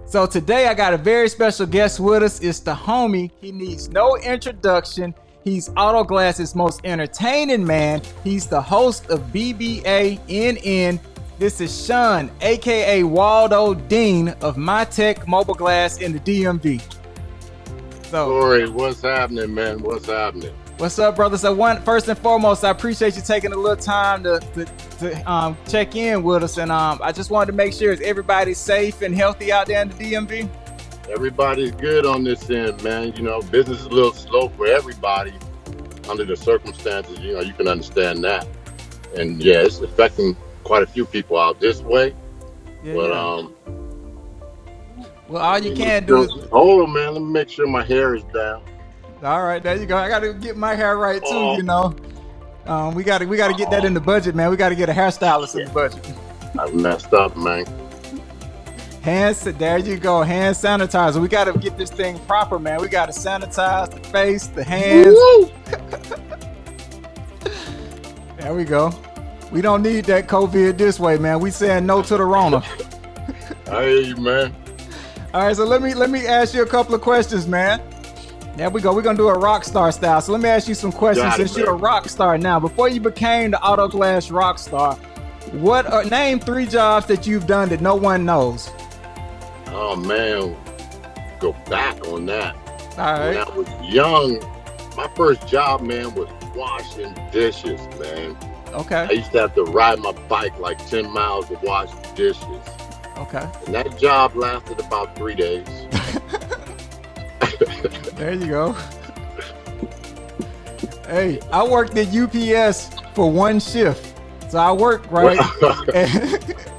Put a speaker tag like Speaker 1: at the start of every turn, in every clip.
Speaker 1: So today I got a very special guest with us. It's the homie. He needs no introduction. He's Auto Glass's most entertaining man. He's the host of BBANN. This is Shawn, aka Waldo Dean of My Tech Mobile Glass in the DMV. So,
Speaker 2: Corey, what's happening, man? What's happening?
Speaker 1: What's up, brother? So, first and foremost, I appreciate you taking a little time to check in with us, and I just wanted to make sure everybody's safe and healthy out there in the DMV.
Speaker 2: Everybody's good on this end, man. You know, business is a little slow for everybody under the circumstances. You know, you can understand that, and yeah, it's affecting quite a few people out this way.
Speaker 1: Yeah,
Speaker 2: but
Speaker 1: well, all you can do is
Speaker 2: hold on, man. Let me make sure my hair is down.
Speaker 1: All right, there you go. I got to get my hair right too. You know, we got to get that in the budget, man. We got to get a hairstylist in the budget.
Speaker 2: I messed up, man.
Speaker 1: There you go. Hand sanitizer. We got to get this thing proper, man. We got to sanitize the face, the hands. There we go. We don't need that COVID this way, man. We saying no to the Rona.
Speaker 2: I hear you, man.
Speaker 1: All right, so let me ask you a couple of questions, man. There we go. We're gonna do a rock star style. So let me ask you some questions. Since you're a rock star now, before you became the Auto Glass rock star, name 3 jobs that you've done that no one knows?
Speaker 2: Oh man, go back on that.
Speaker 1: All right.
Speaker 2: When I was young, my first job, man, was washing dishes, man.
Speaker 1: Okay.
Speaker 2: I used to have to ride my bike like 10 miles to wash dishes.
Speaker 1: Okay.
Speaker 2: And that job lasted about 3 days.
Speaker 1: There you go. Hey, I worked at UPS for 1 shift. So I worked, right?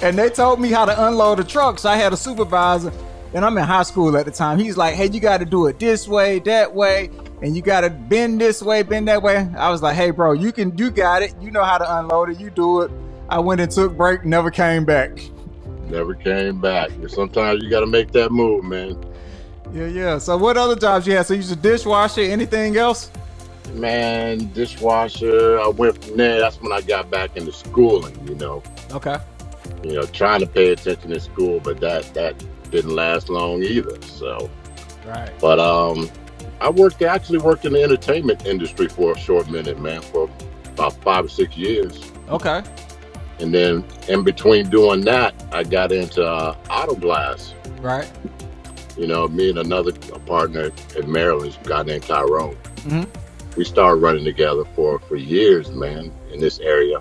Speaker 1: and they told me how to unload a truck. So I had a supervisor, and I'm in high school at the time. He's like, hey, you got to do it this way, that way, and you got to bend this way, bend that way. I was like, hey, bro, you got it. You know how to unload it. You do it. I went and took break, never came back.
Speaker 2: Never came back. Sometimes you got to make that move, man.
Speaker 1: Yeah. So what other jobs you had? So you was a dishwasher, anything else?
Speaker 2: Man, dishwasher. I went from there. That's when I got back into schooling, you know.
Speaker 1: Okay.
Speaker 2: You know, trying to pay attention in school, but that didn't last long either. So,
Speaker 1: right.
Speaker 2: But I actually worked in the entertainment industry for a short minute, man, for about 5 or 6 years.
Speaker 1: Okay.
Speaker 2: And then in between doing that, I got into auto glass.
Speaker 1: Right.
Speaker 2: You know, me and another partner in Maryland, a guy named Tyrone.
Speaker 1: Mm-hmm.
Speaker 2: We started running together for years, man, in this area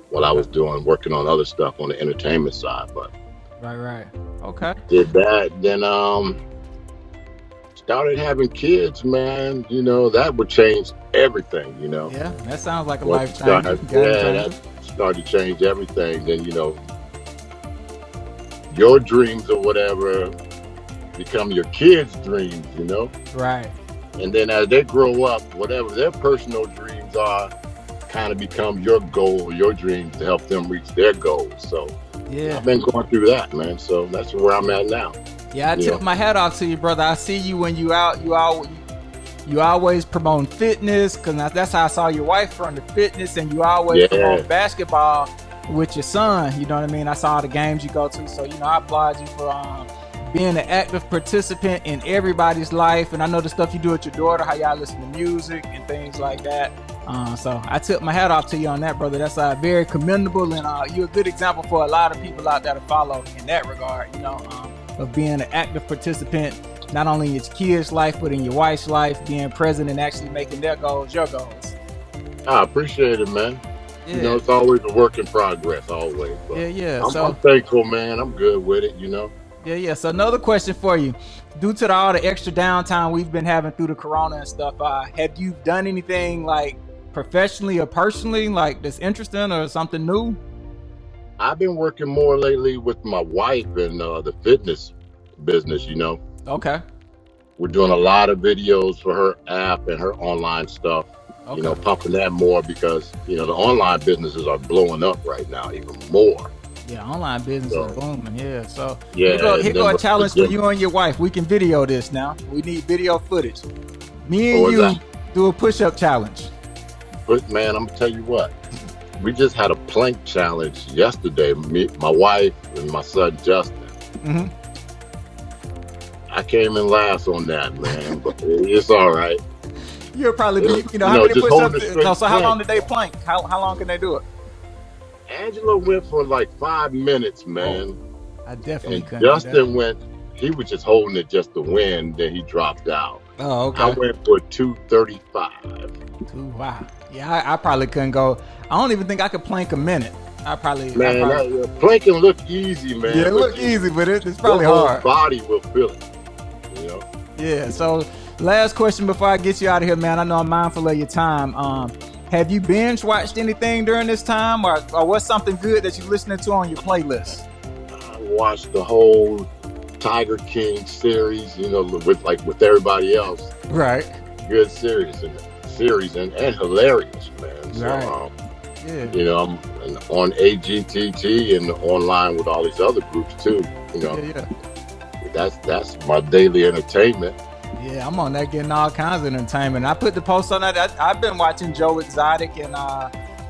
Speaker 2: while I was working on other stuff on the entertainment side. But
Speaker 1: right. Okay.
Speaker 2: Did that, then started having kids, man. You know, that would change everything, you know.
Speaker 1: Yeah, that sounds like a life change.
Speaker 2: That started to change everything. Then, you know, your dreams or whatever become your kids' dreams, you know.
Speaker 1: Right.
Speaker 2: And then as they grow up, whatever their personal dreams are, kind of become your goal, your dreams to help them reach their goals. So
Speaker 1: yeah,
Speaker 2: I've been going through that, man. So that's where I'm at now.
Speaker 1: Yeah, I tip my hat off to you, brother. I see you when you out. You always promote fitness, because that's how I saw your wife from the fitness, and you always promote basketball with your son. You know what I mean? I saw the games you go to, so you know I applaud you for being an active participant in everybody's life. And I know the stuff you do with your daughter, how y'all listen to music and things like that. So I tip my hat off to you on that, brother. That's very commendable, and you're a good example for a lot of people out there to follow in that regard, you know, of being an active participant, not only in your kids' life, but in your wife's life, being present and actually making their goals your goals.
Speaker 2: I appreciate it, man. Yeah. You know, it's always a work in progress, always. But I'm thankful, man. I'm good with it, you know.
Speaker 1: Yeah. So another question for you. Due to all the extra downtime we've been having through the corona and stuff, have you done anything like professionally or personally like that's interesting or something new?
Speaker 2: I've been working more lately with my wife in the fitness business, you know.
Speaker 1: Okay.
Speaker 2: We're doing a lot of videos for her app and her online stuff, you know, pumping that more because, you know, the online businesses are blowing up right now even more.
Speaker 1: Yeah, online business is booming. Yeah, so
Speaker 2: here
Speaker 1: go a challenge for you and your wife. We can video this now. We need video footage. Me and you do a push-up challenge.
Speaker 2: But man, I'm gonna tell you what. We just had a plank challenge yesterday. Me, my wife, and my son Justin.
Speaker 1: Mm-hmm.
Speaker 2: I came in last on that, man, but it's all right.
Speaker 1: You'll probably be, how many
Speaker 2: just holding a
Speaker 1: push-ups?
Speaker 2: straight
Speaker 1: No, so how long
Speaker 2: plank.
Speaker 1: did they plank? How long can they do it?
Speaker 2: Angela went for like 5 minutes,
Speaker 1: Oh,
Speaker 2: man,
Speaker 1: I definitely
Speaker 2: and
Speaker 1: couldn't do that.
Speaker 2: Justin went. He was just holding it just to win. Then he dropped out.
Speaker 1: Oh,
Speaker 2: I
Speaker 1: okay.
Speaker 2: went for 2:35.
Speaker 1: Wow. Yeah, I probably couldn't go. I don't even think I could plank a minute. I
Speaker 2: Man,
Speaker 1: probably.
Speaker 2: plank can look easy,
Speaker 1: Yeah,
Speaker 2: man,
Speaker 1: it
Speaker 2: but
Speaker 1: look easy, but it's
Speaker 2: your
Speaker 1: probably
Speaker 2: whole
Speaker 1: hard.
Speaker 2: body will feel it. You know.
Speaker 1: Yeah. So, last question before I get you out of here, man. I know I'm mindful of your time. Have you binge watched anything during this time, or what's something good that you're listening to on your playlist?
Speaker 2: I watched the whole Tiger King series, with everybody else.
Speaker 1: Right.
Speaker 2: Good series and hilarious, man. So,
Speaker 1: Right. Yeah.
Speaker 2: I'm on AGTT and online with all these other groups too.
Speaker 1: Yeah.
Speaker 2: That's my daily entertainment.
Speaker 1: Yeah, I'm on that getting all kinds of entertainment. I put the post on that. I've been watching Joe Exotic and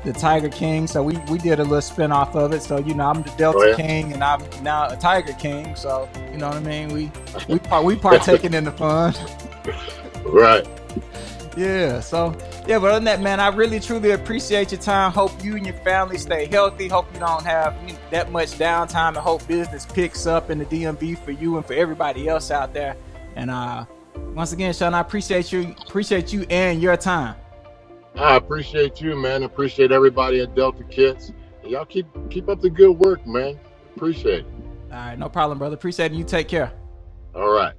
Speaker 1: the Tiger King, so we did a little spin off of it. So I'm the Delta King and I'm now a Tiger King. So you know what I mean. We partaking in the fun.
Speaker 2: Right.
Speaker 1: Yeah. So yeah, but other than that, man, I really truly appreciate your time. Hope you and your family stay healthy. Hope you don't have that much downtime, and hope business picks up in the DMV for you and for everybody else out there. And once again, Shawn, I appreciate you and your time.
Speaker 2: I appreciate you, man. Appreciate everybody at Delta Kits. Y'all keep up the good work, man. Appreciate it.
Speaker 1: All right, no problem, brother. Appreciate it. You take care.
Speaker 2: All right.